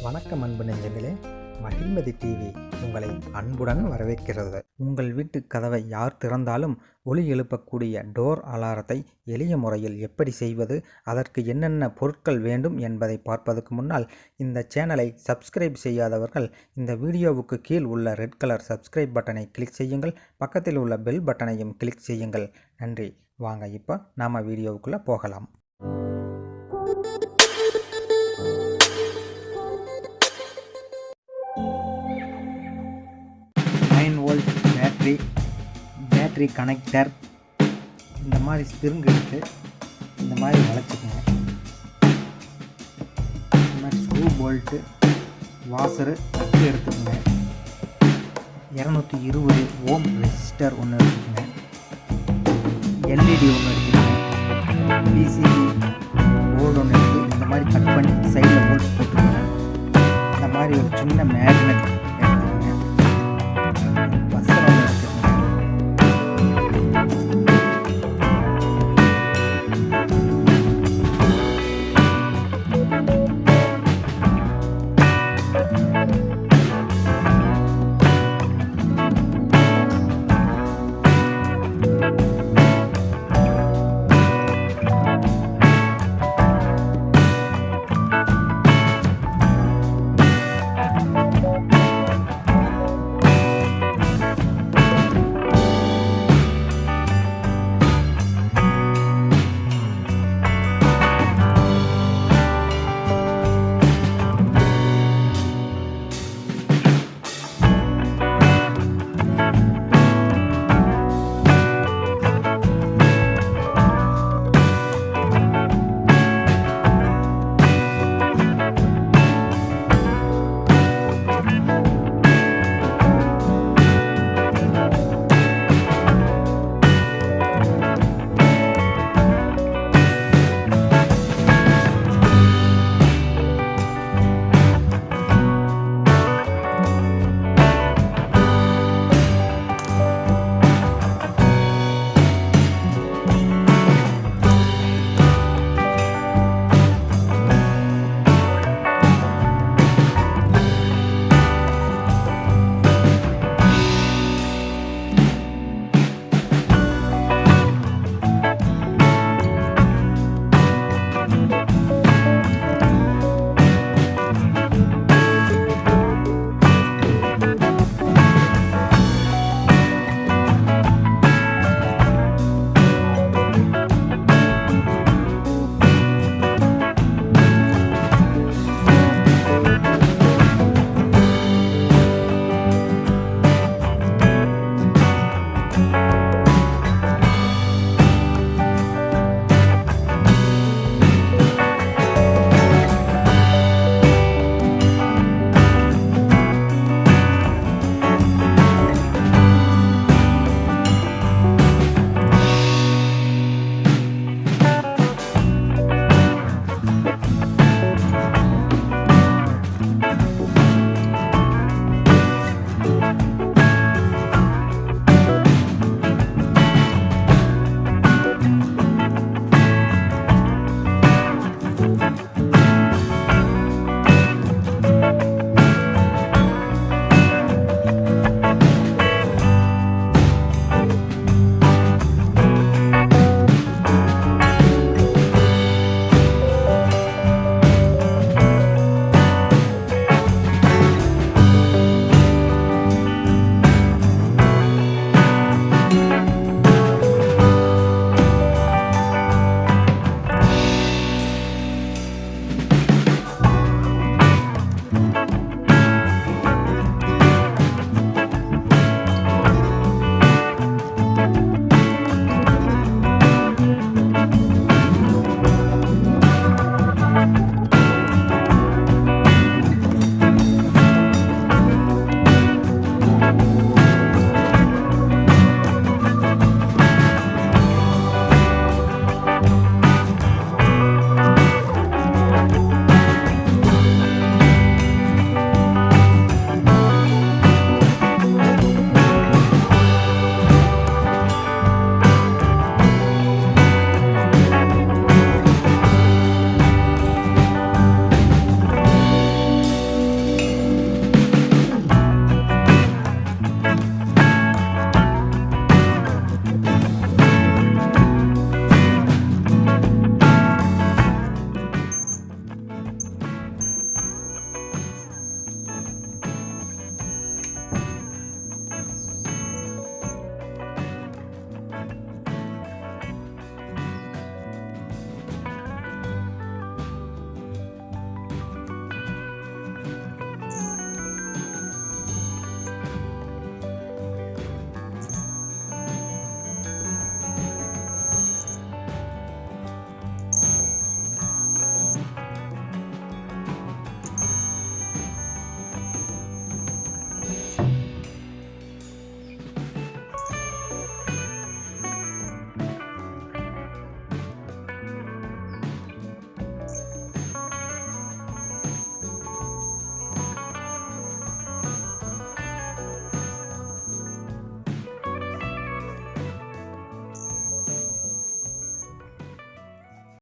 வணக்கம் அன்பு நெஞ்சங்களே, மகிழ்மதி டிவி உங்களை அன்புடன் வரவேற்கிறது. உங்கள் வீட்டு கதவை யார் திறந்தாலும் ஒலி எழுப்பக்கூடிய டோர் அலாரத்தை எளிய முறையில் எப்படி செய்வது, அதற்கு என்னென்ன பொருட்கள் வேண்டும் என்பதை பார்ப்பதற்கு முன்னால் இந்த சேனலை சப்ஸ்கிரைப் செய்யாதவர்கள் இந்த வீடியோவுக்கு கீழ் உள்ள ரெட் கலர் சப்ஸ்கிரைப் பட்டனை கிளிக் செய்யுங்கள். பக்கத்தில் உள்ள பெல் பட்டனையும் கிளிக் செய்யுங்கள். நன்றி. வாங்க இப்போ நாம் வீடியோவுக்குள்ளே போகலாம். 9 வோல்ட் பேட்ரி கனெக்டர், இந்த மாதிரி ஸ்ப்ரிங் எடுத்து இந்த மாதிரி வளைச்சிக்கோங்க. இந்த மாதிரி ஸ்க்ரூ போல்ட்டு, வாசரு நட்டு எடுத்துக்கோங்க. 220 ஓம் ரெசிஸ்டர் ஒன்று எடுத்துக்கோங்க. எல்இடி ஒன்று எடுத்துக்கோங்க. பிசிபி போர்டு ஒன்று எடுத்து இந்த மாதிரி கட் பண்ணி சைடில் போல்ட்